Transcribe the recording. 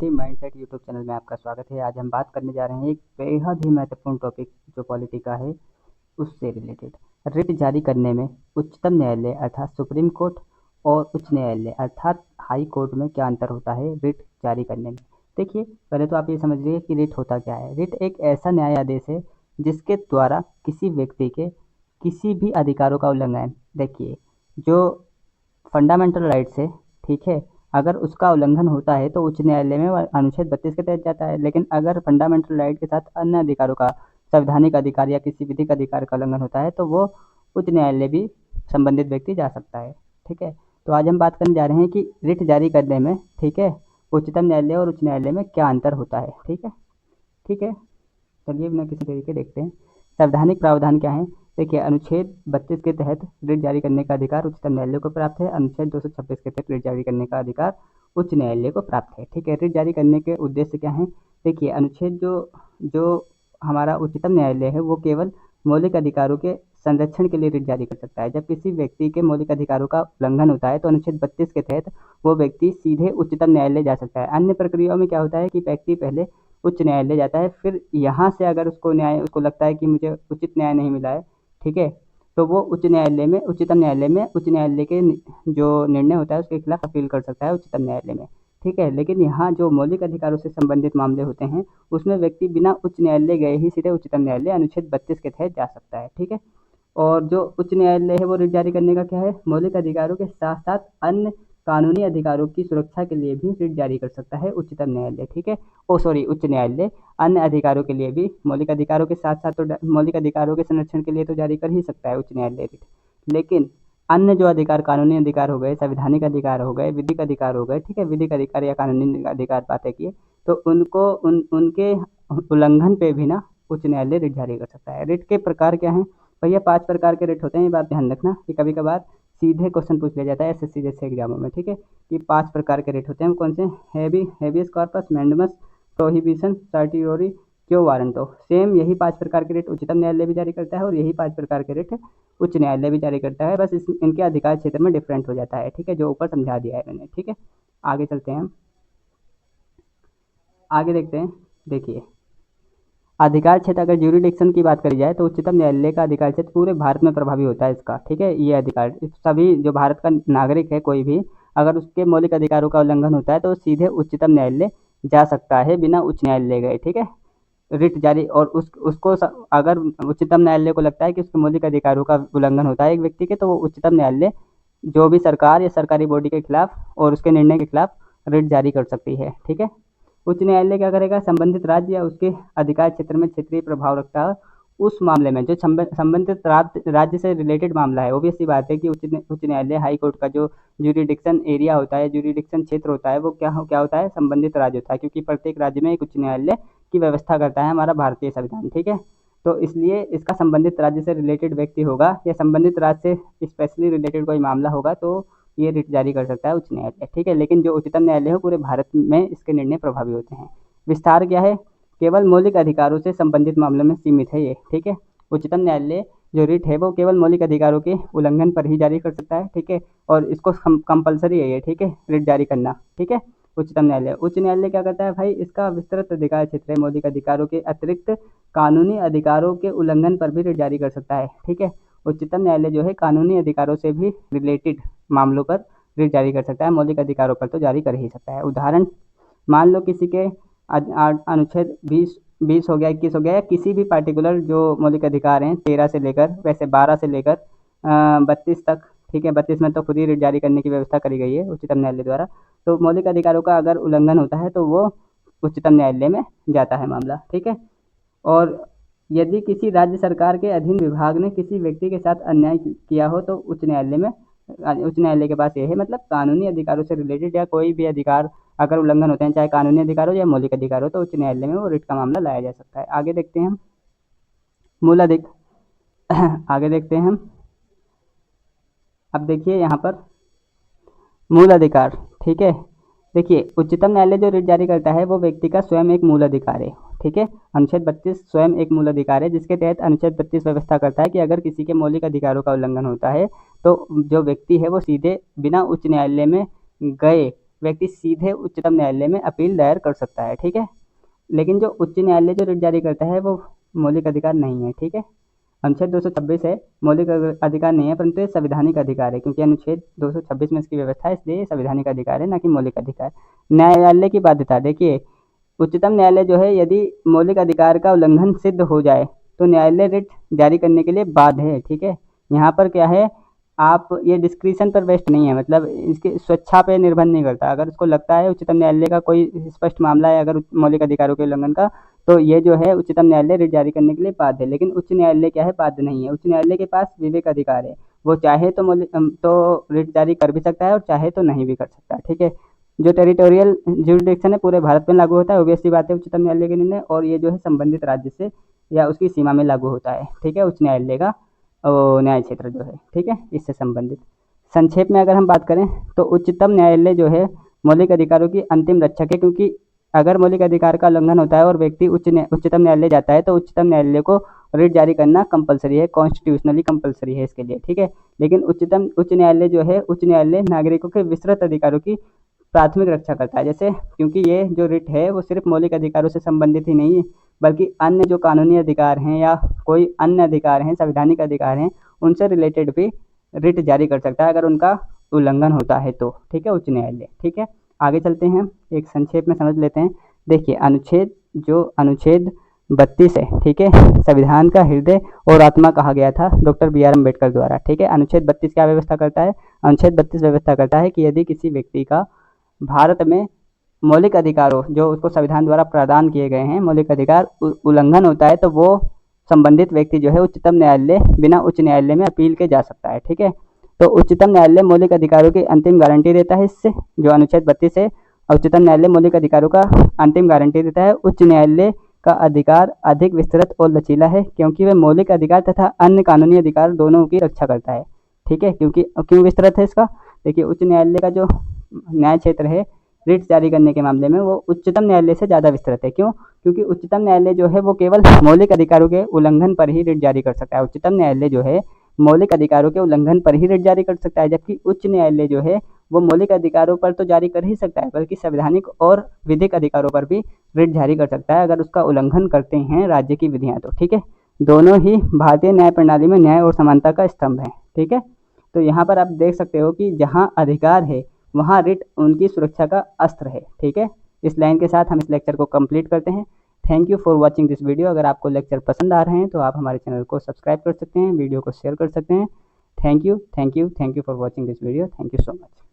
Mindset YouTube channel में आपका स्वागत है। आज हम बात करने जा रहे हैं एक बेहद ही महत्वपूर्ण टॉपिक जो पॉलिटी का है उससे रिलेटेड। रिट जारी करने में उच्चतम न्यायालय अर्थात सुप्रीम कोर्ट और उच्च न्यायालय अर्थात हाई कोर्ट में क्या अंतर होता है रिट जारी करने में। देखिए, पहले तो आप ये समझ लीजिए कि रिट होता क्या है। रिट एक ऐसा न्याय आदेश है जिसके द्वारा किसी व्यक्ति के किसी भी अधिकारों का उल्लंघन, देखिए जो फंडामेंटल राइट्स है, ठीक है, अगर उसका उल्लंघन होता है तो उच्च न्यायालय में वह अनुच्छेद 32 के तहत जाता है। लेकिन अगर फंडामेंटल राइट के साथ अन्य अधिकारों का, संवैधानिक अधिकार या किसी विधिक अधिकार का उल्लंघन होता है तो वो उच्च न्यायालय भी संबंधित व्यक्ति जा सकता है। ठीक है, तो आज हम बात करने जा रहे हैं कि रिट जारी करने में, ठीक है, उच्चतम न्यायालय और उच्च न्यायालय में क्या अंतर होता है। ठीक है, चलिए बिना किसी देरी के देखते हैं संवैधानिक प्रावधान क्या है। देखिए, अनुच्छेद 32 के तहत रिट जारी करने का अधिकार उच्चतम न्यायालय को प्राप्त है। अनुच्छेद 226 के तहत रिट जारी करने का अधिकार उच्च न्यायालय को प्राप्त है। ठीक है, रिट जारी करने के उद्देश्य क्या है। देखिए, अनुच्छेद जो जो हमारा उच्चतम न्यायालय है वो केवल मौलिक अधिकारों के संरक्षण के लिए रिट जारी कर सकता है। जब किसी व्यक्ति के मौलिक अधिकारों का उल्लंघन होता है तो अनुच्छेद 32 के तहत वो व्यक्ति सीधे उच्चतम न्यायालय जा सकता है। अन्य प्रक्रियाओं में क्या होता है कि व्यक्ति पहले उच्च न्यायालय जाता है, फिर यहाँ से अगर उसको लगता है कि मुझे उचित न्याय नहीं मिला है, ठीक है, तो वो उच्चतम न्यायालय में उच्च न्यायालय के जो निर्णय होता है उसके खिलाफ अपील कर सकता है उच्चतम न्यायालय में। ठीक है, लेकिन यहाँ जो मौलिक अधिकारों से संबंधित मामले होते हैं उसमें व्यक्ति बिना उच्च न्यायालय गए ही सीधे उच्चतम न्यायालय अनुच्छेद 32 के तहत जा सकता है। ठीक है, और जो उच्च न्यायालय है वो रिट जारी करने का क्या है, मौलिक अधिकारों के साथ साथ अन्य कानूनी अधिकारों की सुरक्षा के लिए भी रिट जारी कर सकता है उच्चतम न्यायालय। ठीक है, उच्च न्यायालय अन्य अधिकारों के लिए भी, मौलिक अधिकारों के साथ साथ तो मौलिक अधिकारों के संरक्षण के लिए तो जारी कर ही सकता है उच्च न्यायालय रिट, लेकिन अन्य जो अधिकार, कानूनी अधिकार हो गए, संवैधानिक अधिकार हो गए, विधिक अधिकार हो गए, ठीक है, विधिक अधिकार या कानूनी अधिकार बातें किए तो उनके उल्लंघन पे भी ना उच्च न्यायालय रिट जारी कर सकता है। रिट के प्रकार क्या हैं भैया, 5 प्रकार के रिट होते हैं। ये बात ध्यान रखना कि कभी कभार सीधे क्वेश्चन पूछ लिया जाता है एसएससी जैसे एग्जामों में। ठीक है, ये 5 प्रकार के रिट होते हैं। कौन से, habeas corpus, mandamus, prohibition, certiorari, quo warranto. Same यही 5 प्रकार के रिट उच्चतम न्यायालय भी जारी करता है और यही 5 प्रकार के रिट उच्च न्यायालय भी जारी करता है, बस इनके अधिकार क्षेत्र में डिफरेंट हो जाता है। ठीक है, जो ऊपर समझा दिया है मैंने। ठीक है, आगे चलते हैं हम, आगे देखते हैं। देखिए, अधिकार क्षेत्र, अगर ज्यूरिडिक्शन की बात करी जाए तो उच्चतम न्यायालय का अधिकार क्षेत्र पूरे भारत में प्रभावी होता है इसका। ठीक है, ये अधिकार सभी जो भारत का नागरिक है कोई भी, अगर उसके मौलिक अधिकारों का उल्लंघन होता है तो सीधे उच्चतम न्यायालय जा सकता है बिना उच्च न्यायालय गए। ठीक है, रिट जारी, और अगर उच्चतम न्यायालय को लगता है कि उसके मौलिक अधिकारों का उल्लंघन होता है एक व्यक्ति के, तो वो उच्चतम न्यायालय जो भी सरकार या सरकारी बॉडी के खिलाफ और उसके निर्णय के खिलाफ रिट जारी कर सकती है। ठीक है, उच्च न्यायालय क्या करेगा, संबंधित राज्य या उसके अधिकार क्षेत्र में क्षेत्रीय प्रभाव रखता है उस मामले में जो संबंधित राज्य से रिलेटेड मामला है। ऑब्वियस सी बात है कि उच्च न्यायालय, हाई कोर्ट का जो ज्यूरिडिक्शन एरिया होता है, ज्यूरिडिक्शन क्षेत्र होता है, वो क्या होता है, संबंधित राज्य होता है, क्योंकि प्रत्येक राज्य में एक उच्च न्यायालय की व्यवस्था करता है हमारा भारतीय संविधान। ठीक है, तो इसलिए इसका संबंधित राज्य से रिलेटेड व्यक्ति होगा या संबंधित राज्य से स्पेशली रिलेटेड कोई मामला होगा तो ये रिट जारी कर सकता है उच्च न्यायालय। ठीक है, लेकिन जो उच्चतम न्यायालय है पूरे भारत में इसके निर्णय प्रभावी होते हैं। विस्तार क्या है, केवल मौलिक अधिकारों से संबंधित मामलों में सीमित है ये। ठीक है, उच्चतम न्यायालय जो रिट है वो केवल मौलिक अधिकारों के उल्लंघन पर ही जारी कर सकता है। ठीक है, और इसको कंपलसरी है ये, ठीक है, रिट जारी करना। ठीक है, उच्च न्यायालय क्या करता है भाई, इसका विस्तृत अधिकार क्षेत्र है, मौलिक अधिकारों के अतिरिक्त कानूनी अधिकारों के उल्लंघन पर भी रिट जारी कर सकता है। ठीक है, उच्चतम न्यायालय जो है कानूनी अधिकारों से भी रिलेटेड मामलों पर रिट जारी कर सकता है, मौलिक अधिकारों पर तो जारी कर ही सकता है। उदाहरण, मान लो किसी के अनुच्छेद 20 हो गया, 21 हो गया, या किसी भी पार्टिकुलर जो मौलिक अधिकार हैं 13 से लेकर, वैसे 12 से लेकर 32 तक। ठीक है, 32 में तो खुद ही रिट जारी करने की व्यवस्था करी गई है उच्चतम न्यायालय द्वारा। तो मौलिक अधिकारों का अगर उल्लंघन होता है तो वो उच्चतम न्यायालय में जाता है मामला। ठीक है, और यदि किसी राज्य सरकार के अधीन विभाग ने किसी व्यक्ति के साथ अन्याय किया हो तो उच्च न्यायालय के पास ये है, मतलब कानूनी अधिकारों से रिलेटेड या कोई भी अधिकार अगर उल्लंघन होते हैं, चाहे कानूनी अधिकार हो या मौलिक अधिकार हो, तो उच्च न्यायालय में वो रिट का मामला लाया जा सकता है। आगे देखते हैं हम मूल अधिक आगे देखते हैं हम, अब देखिए यहाँ पर मूल अधिकार। ठीक है, देखिए उच्चतम न्यायालय जो रिट जारी करता है वो व्यक्ति का स्वयं एक मूल अधिकार है। ठीक है, अनुच्छेद 32 स्वयं एक मूल अधिकार है, जिसके तहत अनुच्छेद 32 व्यवस्था करता है कि अगर किसी के मौलिक अधिकारों का उल्लंघन होता है तो जो व्यक्ति है वो सीधे बिना उच्च न्यायालय में गए व्यक्ति सीधे उच्चतम न्यायालय में अपील दायर कर सकता है, ठीक है। लेकिन जो उच्च न्यायालय जो रिट जारी करता है वो मौलिक अधिकार नहीं है, ठीक है। अनुच्छेद 226 है, मौलिक अधिकार नहीं है, परंतु ये संवैधानिक अधिकार है, क्योंकि अनुच्छेद 226 में इसकी व्यवस्था है, इसलिए ये संवैधानिक अधिकार है, ना कि मौलिक अधिकार। न्यायालय की बाध्यता, देखिए उच्चतम न्यायालय जो है यदि मौलिक अधिकार का उल्लंघन सिद्ध हो जाए तो न्यायालय रिट जारी करने के लिए बाध्य है, ठीक है। यहाँ पर क्या है, आप ये डिस्क्रिशन पर बेस्ड नहीं है, मतलब इसकी स्वेच्छा पे निर्भर नहीं करता। अगर उसको लगता है उच्चतम न्यायालय का कोई स्पष्ट मामला है अगर मौलिक अधिकारों के उल्लंघन का, तो ये जो है उच्चतम न्यायालय रिट जारी करने के लिए बाध्य है। लेकिन उच्च न्यायालय क्या है, बाध्य नहीं है। उच्च न्यायालय के पास विवेक अधिकार है, वो चाहे तो रिट जारी कर भी सकता है और चाहे तो नहीं भी कर सकता, ठीक है। जो टेरिटोरियल ज्यूरिडिक्शन है पूरे भारत में लागू होता है, ऑब्वियसली बात है उच्चतम न्यायालय के निर्णय, और ये जो है संबंधित राज्य से या उसकी सीमा में लागू होता है, ठीक है। उच्च न्यायालय का न्याय क्षेत्र जो है, ठीक है, इससे संबंधित। संक्षेप में अगर हम बात करें तो उच्चतम न्यायालय जो है मौलिक अधिकारों की अंतिम रक्षक है, क्योंकि अगर मौलिक अधिकार का उल्लंघन होता है और व्यक्ति उच्चतम न्यायालय जाता है तो उच्चतम न्यायालय को रिट जारी करना कंपलसरी है, कॉन्स्टिट्यूशनली कंपलसरी है इसके लिए, ठीक है। लेकिन उच्च न्यायालय जो है, उच्च न्यायालय नागरिकों के विस्तृत अधिकारों की प्राथमिक रक्षा करता है। जैसे क्योंकि ये जो रिट है वो सिर्फ मौलिक अधिकारों से संबंधित ही नहीं है, बल्कि अन्य जो कानूनी अधिकार हैं या कोई अन्य अधिकार हैं, संवैधानिक अधिकार हैं, उनसे रिलेटेड भी रिट जारी कर सकता है अगर उनका उल्लंघन होता है तो, ठीक है, उच्च न्यायालय, ठीक है। आगे चलते हैं, एक संक्षेप में समझ लेते हैं। देखिए अनुच्छेद 32 है, ठीक है, संविधान का हृदय और आत्मा कहा गया था डॉक्टर बी आर अम्बेडकर द्वारा, ठीक है। अनुच्छेद 32 क्या व्यवस्था करता है? अनुच्छेद 32 व्यवस्था करता है कि यदि किसी व्यक्ति का भारत में मौलिक अधिकारों जो उसको संविधान द्वारा प्रदान किए गए हैं मौलिक अधिकार उल्लंघन होता है तो वो संबंधित व्यक्ति जो है उच्चतम न्यायालय बिना उच्च न्यायालय में अपील के जा सकता है, ठीक है। तो उच्चतम न्यायालय मौलिक अधिकारों की अंतिम गारंटी देता है, इससे जो अनुच्छेद 32 है, उच्चतम न्यायालय मौलिक अधिकारों का अंतिम गारंटी देता है। उच्च न्यायालय का अधिकार अधिक विस्तृत और लचीला है, क्योंकि वह मौलिक अधिकार तथा अन्य कानूनी अधिकार दोनों की रक्षा करता है, ठीक है। क्यों विस्तृत है इसका? देखिए उच्च न्यायालय का जो न्याय क्षेत्र है रिट जारी करने के मामले में वो उच्चतम न्यायालय से ज़्यादा विस्तृत है। क्यों? क्योंकि उच्चतम न्यायालय जो है वो केवल मौलिक अधिकारों के उल्लंघन पर ही रिट जारी कर सकता है। उच्चतम न्यायालय जो है मौलिक अधिकारों के उल्लंघन पर ही रिट जारी कर सकता है, जबकि उच्च न्यायालय जो है वो मौलिक अधिकारों पर तो जारी कर ही सकता है, बल्कि संवैधानिक और विधिक अधिकारों पर भी रिट जारी कर सकता है अगर उसका उल्लंघन करते हैं राज्य की विधियाँ तो, ठीक है। दोनों ही भारतीय न्याय प्रणाली में न्याय और समानता का स्तंभ है, ठीक है। तो यहाँ पर आप देख सकते हो कि जहाँ अधिकार है वहाँ रिट उनकी सुरक्षा का अस्त्र है, ठीक है। इस लाइन के साथ हम इस लेक्चर को कंप्लीट करते हैं। Thank you for watching this video. अगर आपको लेक्चर पसंद आ रहे हैं तो आप हमारे चैनल को सब्सक्राइब कर सकते हैं, वीडियो को शेयर कर सकते हैं। Thank you for watching this video. Thank you so much.